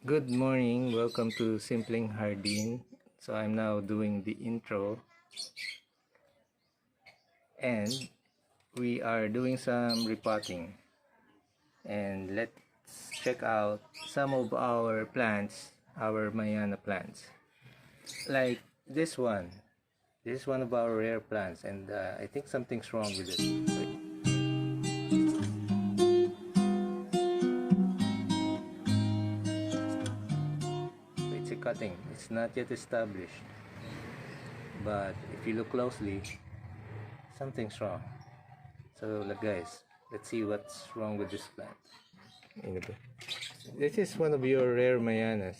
Good morning, welcome to Simpleng Hardin. So I'm now doing the intro and we are doing some repotting. And let's check out some of our plants, our Mayana plants. Like this one. This is one of our rare plants and I think something's wrong with it. It's a cutting. It's not yet established. But if you look closely, something's wrong. So guys, let's see what's wrong with this plant. This is one of your rare Mayanas.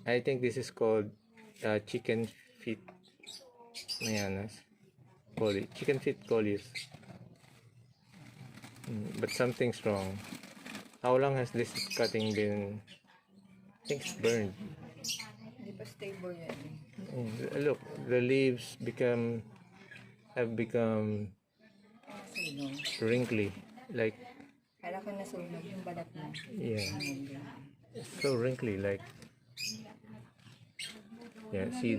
I think this is called chicken feet Mayanas. Chicken feet Coleus. But something's wrong. How long has this cutting been? I think it's burned. Hindi pa stable yan. Look, the leaves have become wrinkly. Like, Kala ko nasunog yung balat mo. yeah, it's so wrinkly. Like, yeah, see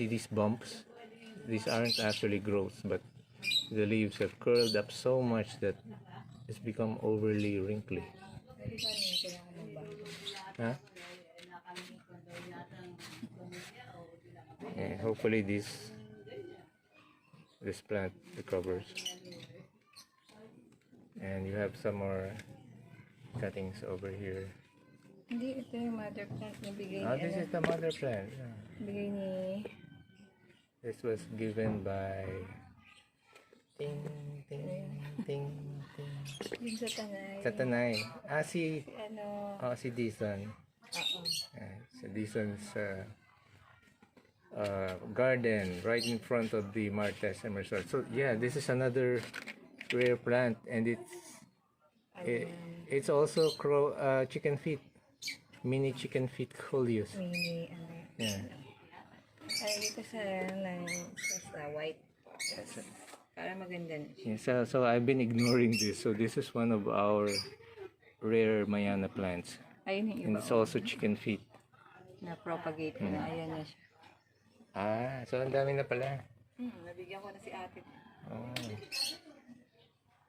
these bumps? These aren't actually growths, but the leaves have curled up so much that it's become overly wrinkly. Huh? Yeah, hopefully this plant recovers. And you have some more cuttings over here. Hindi, ito yung mother plant na bigay Oh, this is the mother plant. Yeah. Bigay ni... This was given by ting ting ting ting. Yung sa Tanay. Sa Tanay. Si ano... Oh, si Dizon. Oo. Si Dizon's garden right in front of the Martes Resort. So yeah, this is another rare plant and it's also chicken feet. Mini chicken feet Coleus. Mini, Yeah. Ay, dito sa white. Para maganda na siya. Yeah, so I've been ignoring this. So this is one of our rare Mayana plants. Ayun yung And iba. it's also chicken feet. Na propagate na. Ayan na siya. So ang dami na pala. Nabigyan ko na si ate. Oh.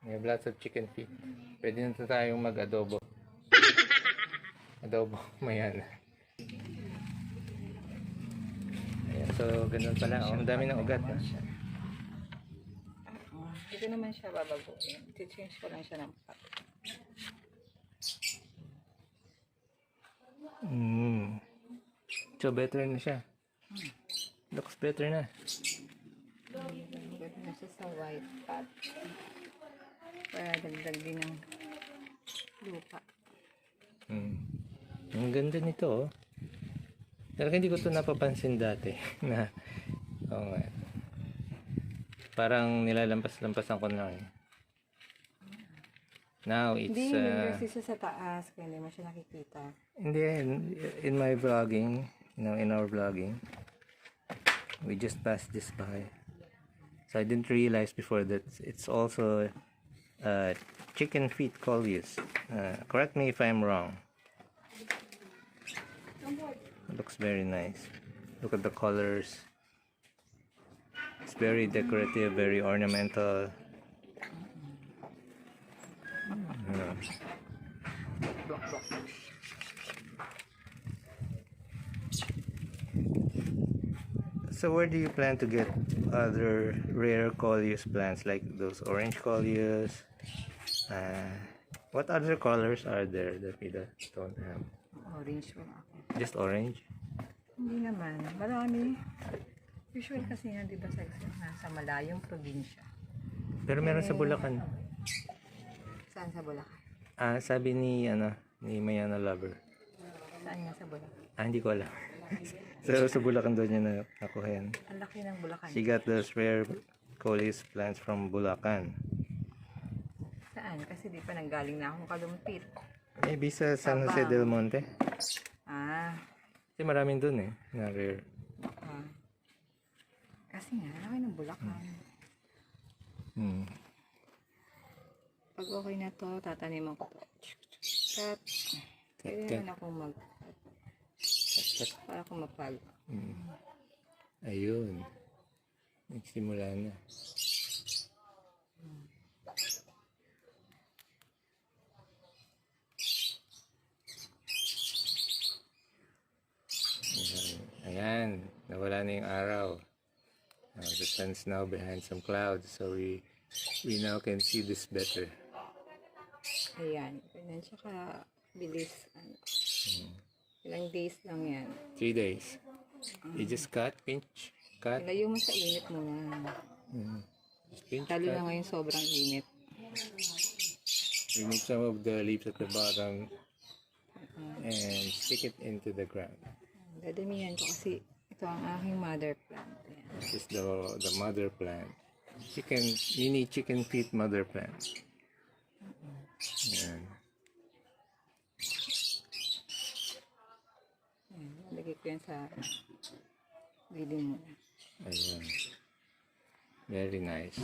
We have lots of chicken feet. Pwede na tayong mag-adobo. Adobo Mayana. Ayan, so ganun pala. Ang dami ng ugat. Dito naman siya babaguhin. Change ko lang siya ng pot. So better na siya. Looks better na. Pwede na siya sa white pot. Para dagdag din ng lupa. Ang ganda nito, oh. Talaga hindi ko ito napapansin dati. Na, oh, parang nilalampas-lampasan ko na lang. Now it's... Hindi, kasi siya sa taas. Kaya hindi mo siya nakikita. Hindi, in my vlogging, in our vlogging, we just passed this by. So I didn't realize before that it's also chicken feet Coleus. Correct me if I'm wrong. It looks very nice. Look at the colors. It's very decorative, very ornamental. So where do you plan to get other rare Coleus plants like those orange Coleus? What other colors are there that we don't have? Orange lang ako. Just orange? Hindi naman. Marami. Usually kasi nga, di ba, nasa malayong probinsya. Pero meron sa Bulacan. Saan sa Bulacan? Sabi ni Mayana Lover. Saan nga sa Bulacan? Hindi ko alam. So sa Bulacan doon niya nakuha yan. Ang laki ng Bulacan. She got those rare Coleus plants from Bulacan. Saan? Kasi di pa nanggaling na akong kalumpit. Maybe sa San Jose del Monte. Kasi maraming doon na rare. Kasi nga, laki ng Bulacan. Pag okay na to, tataniman ko to. Cut. Pwede cut. naman akong Cut. para akong mapag. Ayun. Nagsimula na. Ayan. Nawala na yung araw. The sun's now behind some clouds, so we now can see this better. Ayan. Ganyan siya ka bilis. Ano. Ilang days lang yan. 3 days. You just cut, pinch, cut. Ilayo mo sa init muna. Just pinch, Lalo cut. na ngayon sobrang init. Remove some of the leaves at the bottom and stick it into the ground. Dadamihan ko kasi ito ang aking mother plant. Ayan. This is the mother plant. You need chicken feet mother plant. Ayan. Ayan. Lagay ko yan sa gilid muna. Ayan. Very nice.